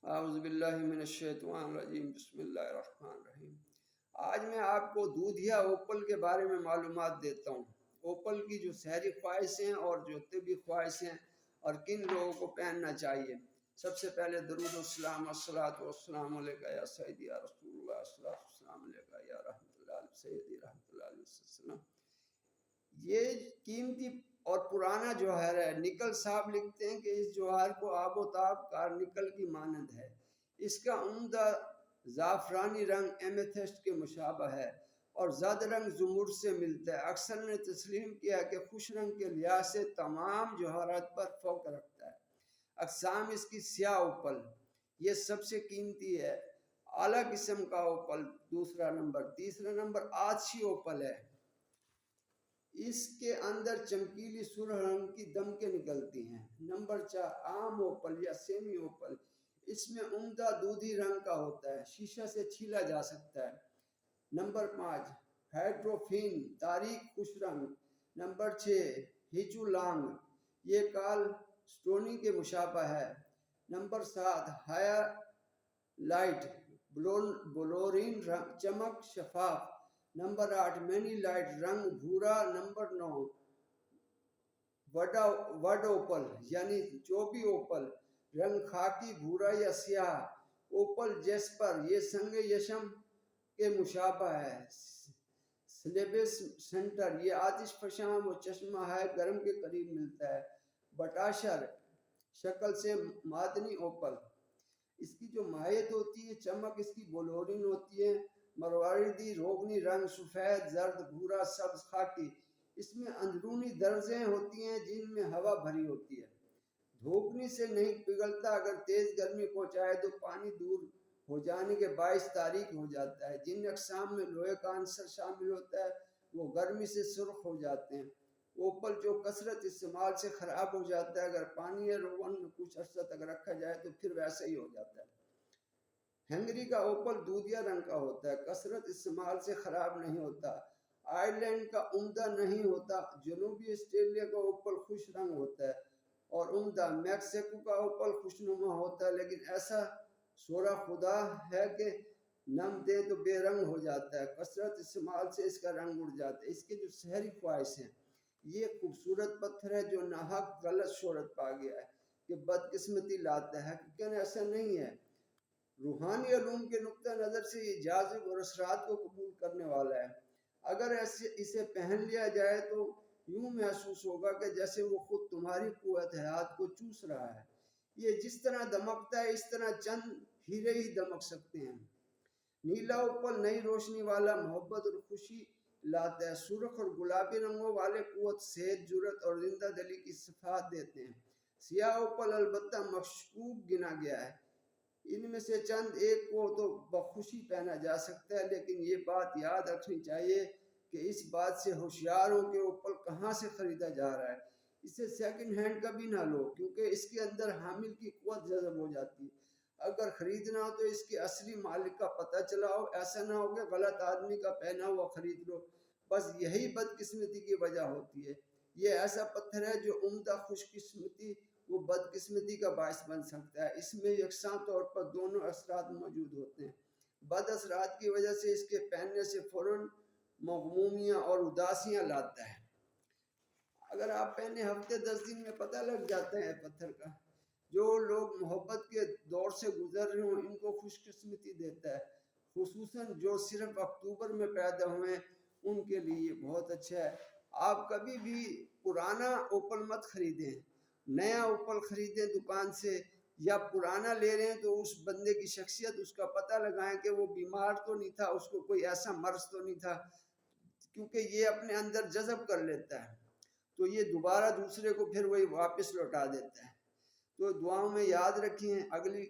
اعوذ باللہ من الشیطان الرجیم، بسم اللہ الرحمن الرحیم۔ آج میں آپ کو دودھیا اوپل کے بارے میں معلومات دیتا ہوں۔ اوپل کی جو شہری خواہشیں اور جو طبی خواہشیں اور کن لوگوں کو پہننا چاہیے۔ سب سے پہلے درود السلام الصلاۃ والسلام علیکہ یا سیدی یا رسول اللہ، الصلاۃ والسلام علیکہ یا رحمۃ اللہ علیہ سیدی رحمۃ اللہ علیہ وسلم۔ یہ قیمتی اور پرانا جوہر ہے۔ نکل صاحب لکھتے ہیں کہ اس جوہر کو آب و تاب کار نکل کی مانند ہے۔ اس کا عمدہ زعفرانی رنگ ایمیتھسٹ کے مشابہ ہے اور زرد رنگ زمرد سے ملتا ہے۔ اکثر نے تسلیم کیا کہ خوش رنگ کے لحاظ سے تمام جوہرات پر فوق رکھتا ہے۔ اقسام اس کی سیاہ اوپل، یہ سب سے قیمتی ہے۔ اعلیٰ قسم کا اوپل دوسرا نمبر۔ تیسرا نمبر آتشی اوپل ہے۔ اس کے اندر چمکیلی سرخ رنگ کی دمکیں نکلتی ہیں۔ نمبر 4 عام اوپل یا سیمی اوپل، اس میں عمدہ دودھی رنگ کا ہوتا ہے، شیشہ سے چھیلا جا سکتا ہے۔ نمبر 5 ہائیڈروفین تاریک خوش رنگ۔ نمبر 6 ہیچو لانگ، یہ کال سٹونی کے مشابہ ہے۔ نمبر 7 ہائر لائٹ بلورین رنگ، چمک شفاف۔ نمبر 8 مینی لائٹ رنگ بھورا۔ نمبر 9 وڈ اوپل یعنی چوبی اوپل، رنگ خاکی بھورا یا سیاہ۔ اوپل جیسپر، یہ سنگ یشم کے مشابہ ہے۔ سلیبس سینٹر، یہ آتش فشاں و چشمہ ہے گرم کے قریب ملتا ہے۔ بٹاشر، شکل سے معدنی اوپل، اس کی جو ماہیت ہوتی ہے، چمک اس کی بلورین ہوتی ہے۔ مروارڈی روغنی رنگ، سفید، زرد، بھورا، سبز، خاکی، اس میں اندرونی درزیں ہوتی ہیں جن میں ہوا بھری ہوتی ہے۔ دھوپنی سے نہیں پگھلتا، اگر تیز گرمی پہنچائے تو پانی دور ہو جانے کے باعث تاریک ہو جاتا ہے۔ جن اقسام میں لوہے کا عنصر شامل ہوتا ہے وہ گرمی سے سرخ ہو جاتے ہیں۔ اوپل جو کثرت استعمال سے خراب ہو جاتا ہے، اگر پانی یا روغن میں کچھ عرصہ تک رکھا جائے تو پھر ویسا ہی ہو جاتا ہے۔ ہنگری کا اوپل دودھیا رنگ کا ہوتا ہے، کثرت استعمال سے خراب نہیں ہوتا۔ آئرلینڈ کا عمدہ نہیں ہوتا۔ جنوبی آسٹریلیا کا اوپل خوش رنگ ہوتا ہے اور عمدہ۔ میکسیکو کا اوپل خوشنما ہوتا ہے لیکن ایسا سورا خدا ہے کہ نم دے تو بے رنگ ہو جاتا ہے، کثرت استعمال سے اس کا رنگ اڑ جاتا ہے۔ اس کے جو شہری خواہش ہیں، یہ خوبصورت پتھر ہے جو ناحق غلط شہرت پا گیا ہے کہ بدقسمتی لاتا ہے، حقیقت ایسا نہیں ہے۔ روحانی علوم کے نقطہ نظر سے یہ جاذب اور اثرات کو قبول کرنے والا ہے۔ اگر اسے پہن لیا جائے تو یوں محسوس ہوگا کہ جیسے وہ خود تمہاری قوت حیات کو چوس رہا ہے۔ یہ جس طرح دمکتا ہے اس طرح چند ہیرے ہی دمک سکتے ہیں۔ نیلا اوپل نئی روشنی والا، محبت اور خوشی لاتا ہے۔ سرخ اور گلابی رنگوں والے قوت، صحت، جرأت اور زندہ دلی کی صفات دیتے ہیں۔ سیاہ اوپل البتہ مشکوک گنا گیا ہے۔ ان میں سے چند ایک کو تو بخوشی پہنا جا سکتا ہے، لیکن یہ بات یاد رکھنی چاہیے کہ اس بات سے ہوشیار ہو کہ اوپل کہاں سے خریدا جا رہا ہے۔ اسے سیکنڈ ہینڈ کبھی نہ لو کیونکہ اس کے اندر حامل کی قوت جذب ہو جاتی ہے۔ اگر خریدنا ہو تو اس کے اصلی مالک کا پتہ چلاؤ، ایسا نہ ہو کہ غلط آدمی کا پہنا ہوا خرید لو۔ بس یہی بدقسمتی کی وجہ ہوتی ہے۔ یہ ایسا پتھر ہے جو عمدہ خوش قسمتی وہ بدقسمتی کا باعث بن سکتا ہے۔ اس میں یکساں طور پر دونوں اثرات موجود ہوتے ہیں۔ بد اثرات کی وجہ سے اس کے پہننے سے فوراً مغمومیاں اور اداسیاں لاتا ہے۔ اگر آپ پہنے ہفتے 10 دن میں پتہ لگ جاتا ہے پتھر کا۔ جو لوگ محبت کے دور سے گزر رہے ہوں ان کو خوش قسمتی دیتا ہے، خصوصاً جو صرف اکتوبر میں پیدا ہوئے ان کے لیے یہ بہت اچھا ہے۔ آپ کبھی بھی پرانا اوپل مت خریدیں، نیا اوپل خریدیں دکان سے، یا پرانا لے رہے ہیں تو اس بندے کی شخصیت، اس کا پتہ لگائیں کہ وہ بیمار تو نہیں تھا، اس کو کوئی ایسا مرض تو نہیں تھا، کیونکہ یہ اپنے اندر جذب کر لیتا ہے تو یہ دوبارہ دوسرے کو پھر وہی واپس لوٹا دیتا ہے۔ تو دعاؤں میں یاد رکھیں۔ اگلی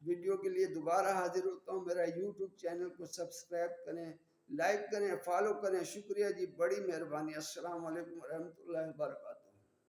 ویڈیو کے لیے دوبارہ حاضر ہوتا ہوں۔ میرا یوٹیوب چینل کو سبسکرائب کریں، لائک کریں، فالو کریں۔ شکریہ جی، بڑی مہربانی۔ السلام علیکم ورحمۃ اللہ وبرکاتہ۔